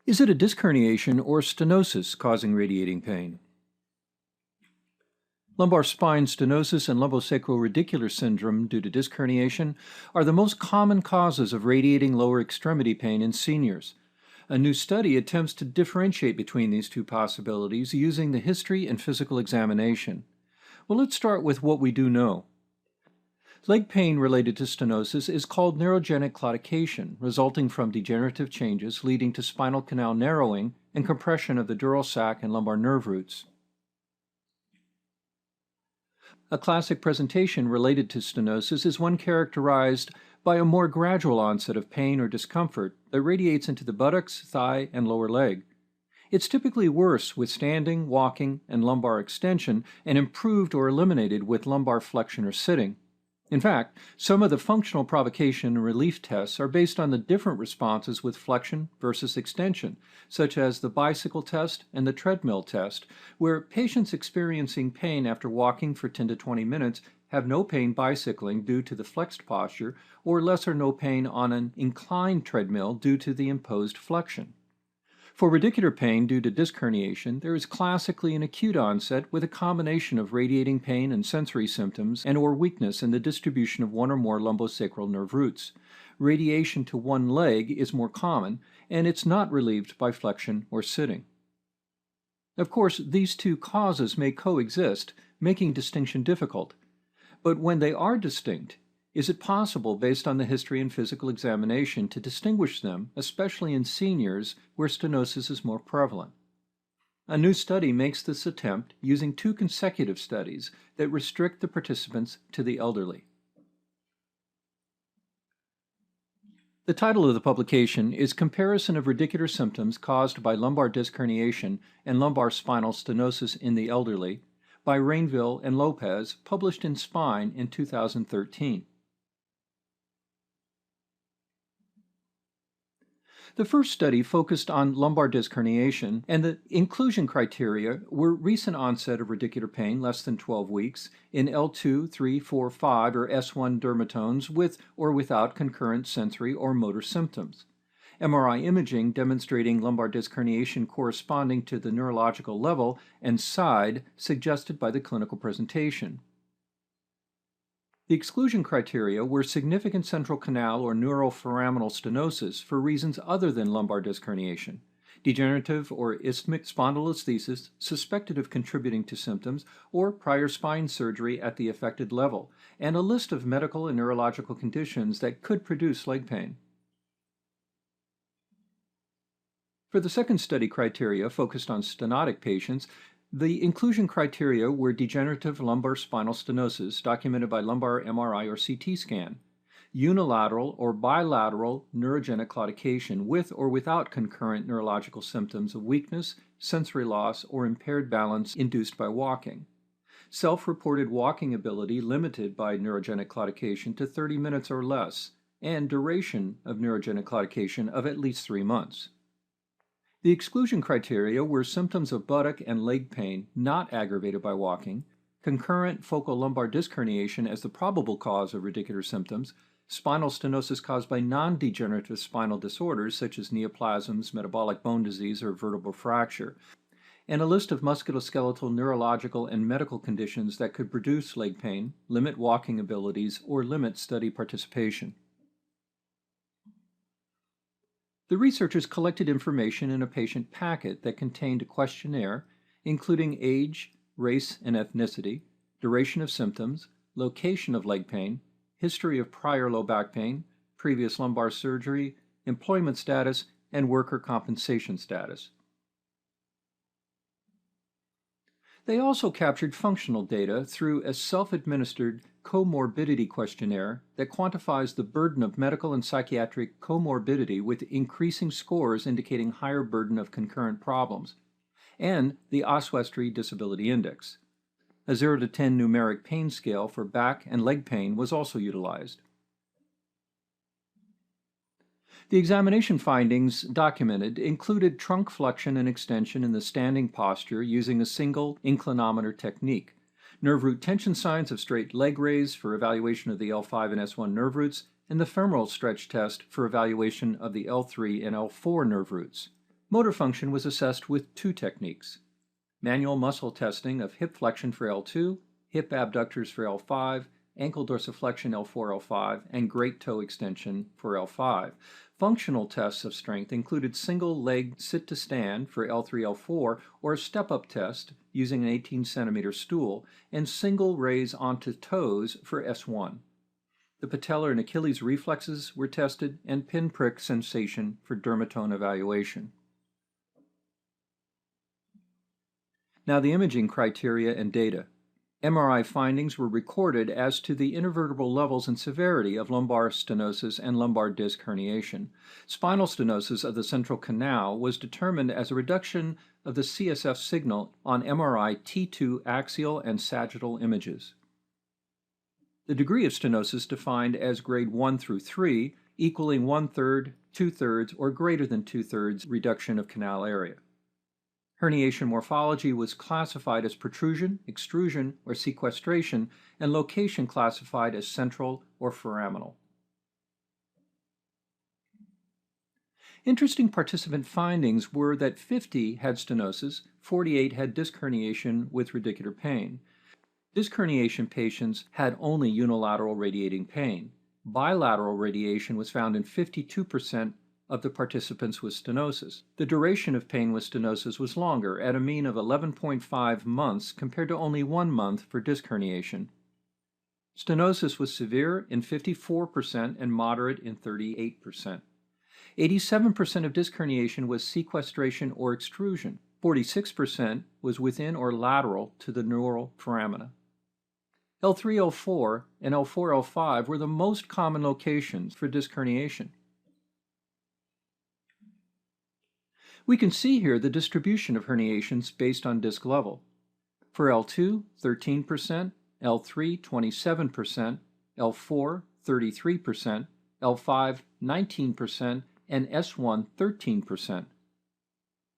Is it a disc herniation or stenosis causing radiating pain? Lumbar spine stenosis and lumbosacral-radicular syndrome due to disc herniation are the most common causes of radiating lower extremity pain in seniors. A new study attempts to differentiate between these two possibilities using the history and physical examination. Well, let's start with what we do know. Leg pain related to stenosis is called neurogenic claudication, resulting from degenerative changes leading to spinal canal narrowing and compression of the dural sac and lumbar nerve roots. A classic presentation related to stenosis is one characterized by a more gradual onset of pain or discomfort that radiates into the buttocks, thigh, and lower leg. It's typically worse with standing, walking, and lumbar extension, and improved or eliminated with lumbar flexion or sitting. In fact, some of the functional provocation and relief tests are based on the different responses with flexion versus extension, such as the bicycle test and the treadmill test, where patients experiencing pain after walking for 10 to 20 minutes have no pain bicycling due to the flexed posture, or less or no pain on an inclined treadmill due to the imposed flexion. For radicular pain due to disc herniation, there is classically an acute onset with a combination of radiating pain and sensory symptoms and/or weakness in the distribution of one or more lumbosacral nerve roots. Radiation to one leg is more common, and it's not relieved by flexion or sitting. Of course, these two causes may coexist, making distinction difficult. But when they are distinct, is it possible, based on the history and physical examination, to distinguish them, especially in seniors where stenosis is more prevalent? A new study makes this attempt using two consecutive studies that restrict the participants to the elderly. The title of the publication is Comparison of Radicular Symptoms Caused by Lumbar Disc Herniation and Lumbar Spinal Stenosis in the Elderly by Rainville and Lopez, published in Spine in 2013. The first study focused on lumbar disc herniation, and the inclusion criteria were recent onset of radicular pain less than 12 weeks in L2, 3, 4, 5, or S1 dermatomes with or without concurrent sensory or motor symptoms. MRI imaging demonstrating lumbar disc herniation corresponding to the neurological level and side suggested by the clinical presentation. The exclusion criteria were significant central canal or neuroforaminal stenosis for reasons other than lumbar disc herniation, degenerative or isthmic spondylolisthesis suspected of contributing to symptoms, or prior spine surgery at the affected level, and a list of medical and neurological conditions that could produce leg pain. For the second study criteria focused on stenotic patients, the inclusion criteria were degenerative lumbar spinal stenosis documented by lumbar MRI or CT scan, unilateral or bilateral neurogenic claudication with or without concurrent neurological symptoms of weakness, sensory loss, or impaired balance induced by walking, self-reported walking ability limited by neurogenic claudication to 30 minutes or less, and duration of neurogenic claudication of at least 3 months. The exclusion criteria were symptoms of buttock and leg pain not aggravated by walking, concurrent focal lumbar disc herniation as the probable cause of radicular symptoms, spinal stenosis caused by non-degenerative spinal disorders such as neoplasms, metabolic bone disease, or vertebral fracture, and a list of musculoskeletal, neurological, and medical conditions that could produce leg pain, limit walking abilities, or limit study participation. The researchers collected information in a patient packet that contained a questionnaire, including age, race and ethnicity, duration of symptoms, location of leg pain, history of prior low back pain, previous lumbar surgery, employment status, and worker compensation status. They also captured functional data through a self-administered comorbidity questionnaire that quantifies the burden of medical and psychiatric comorbidity with increasing scores indicating higher burden of concurrent problems, and the Oswestry Disability Index. A 0 to 10 numeric pain scale for back and leg pain was also utilized. The examination findings documented included trunk flexion and extension in the standing posture using a single inclinometer technique, nerve root tension signs of straight leg raise for evaluation of the L5 and S1 nerve roots, and the femoral stretch test for evaluation of the L3 and L4 nerve roots. Motor function was assessed with two techniques: manual muscle testing of hip flexion for L2, hip abductors for L5, ankle dorsiflexion L4, L5, and great toe extension for L5. Functional tests of strength included single leg sit to stand for L3, L4, or a step-up test using an 18-centimeter stool, and single raise onto toes for S1. The patellar and Achilles reflexes were tested, and pinprick sensation for dermatome evaluation. Now the imaging criteria and data. MRI findings were recorded as to the intervertebral levels and severity of lumbar stenosis and lumbar disc herniation. Spinal stenosis of the central canal was determined as a reduction of the CSF signal on MRI T2 axial and sagittal images. The degree of stenosis defined as grade 1 through 3, equaling 1/3, 2/3, or greater than 2/3 reduction of canal area. Herniation morphology was classified as protrusion, extrusion, or sequestration, and location classified as central or foraminal. Interesting participant findings were that 50 had stenosis, 48 had disc herniation with radicular pain. Disc herniation patients had only unilateral radiating pain. Bilateral radiation was found in 52% of the participants with stenosis. The duration of pain with stenosis was longer, at a mean of 11.5 months compared to only 1 month for disc herniation. Stenosis was severe in 54% and moderate in 38%. 87% of disc herniation was sequestration or extrusion. 46% was within or lateral to the neural foramina. L3, L4, and L4, L5 were the most common locations for disc herniation. We can see here the distribution of herniations based on disc level. For L2, 13%, L3, 27%, L4, 33%, L5, 19%, and S1, 13%.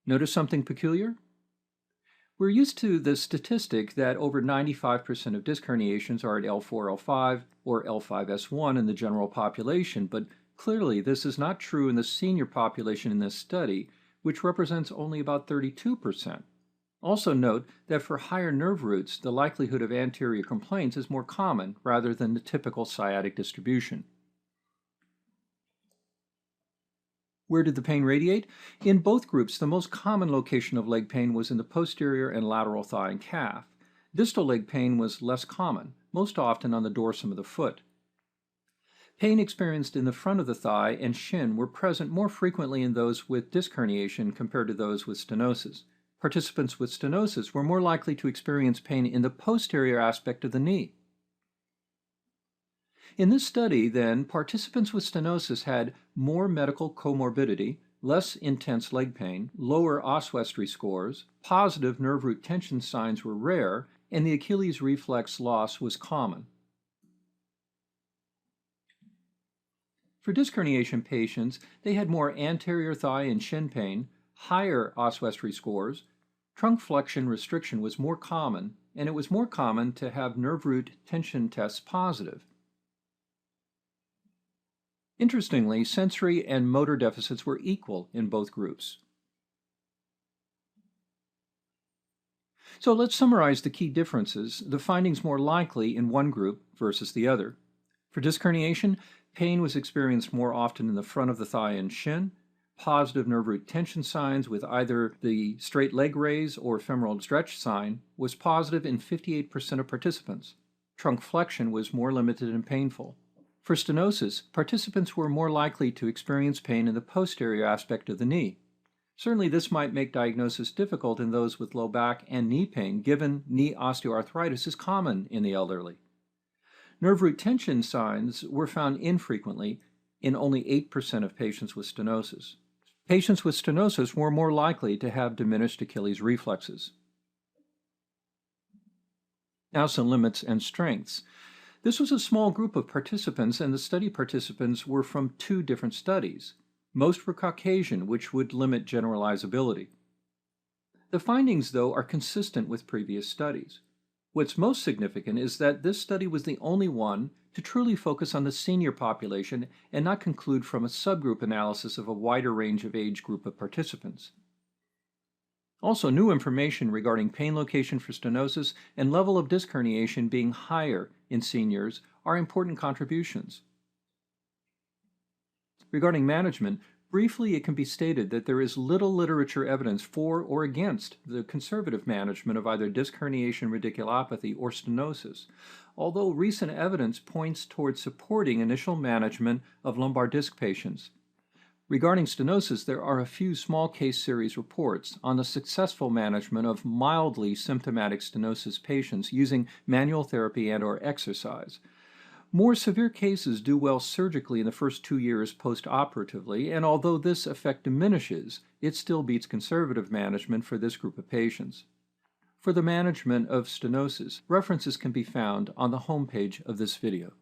Notice something peculiar? We're used to the statistic that over 95% of disc herniations are at L4, L5, or L5, S1 in the general population, but clearly this is not true in the senior population in this study, which represents only about 32%. Also note that for higher nerve roots, the likelihood of anterior complaints is more common rather than the typical sciatic distribution. Where did the pain radiate? In both groups, the most common location of leg pain was in the posterior and lateral thigh and calf. Distal leg pain was less common, most often on the dorsum of the foot. Pain experienced in the front of the thigh and shin were present more frequently in those with disc herniation compared to those with stenosis. Participants with stenosis were more likely to experience pain in the posterior aspect of the knee. In this study, then, participants with stenosis had more medical comorbidity, less intense leg pain, lower Oswestry scores, positive nerve root tension signs were rare, and the Achilles reflex loss was common. For disc herniation patients, they had more anterior thigh and shin pain, higher Oswestry scores, trunk flexion restriction was more common, and it was more common to have nerve root tension tests positive. Interestingly, sensory and motor deficits were equal in both groups. So let's summarize the key differences, the findings more likely in one group versus the other. For disc herniation, pain was experienced more often in the front of the thigh and shin. Positive nerve root tension signs with either the straight leg raise or femoral stretch sign was positive in 58% of participants. Trunk flexion was more limited and painful. For stenosis, participants were more likely to experience pain in the posterior aspect of the knee. Certainly this might make diagnosis difficult in those with low back and knee pain, given knee osteoarthritis is common in the elderly. Nerve root tension signs were found infrequently in only 8% of patients with stenosis. Patients with stenosis were more likely to have diminished Achilles reflexes. Now some limits and strengths. This was a small group of participants, and the study participants were from 2 different studies. Most were Caucasian, which would limit generalizability. The findings, though, are consistent with previous studies. What's most significant is that this study was the only one to truly focus on the senior population and not conclude from a subgroup analysis of a wider range of age group of participants. Also, new information regarding pain location for stenosis and level of disc herniation being higher in seniors are important contributions. Regarding management, briefly it can be stated that there is little literature evidence for or against the conservative management of either disc herniation radiculopathy or stenosis, although recent evidence points towards supporting initial management of lumbar disc patients. Regarding stenosis, there are a few small case series reports on the successful management of mildly symptomatic stenosis patients using manual therapy and/or exercise. More severe cases do well surgically in the first 2 years post-operatively, and although this effect diminishes, it still beats conservative management for this group of patients. For the management of stenosis, references can be found on the homepage of this video.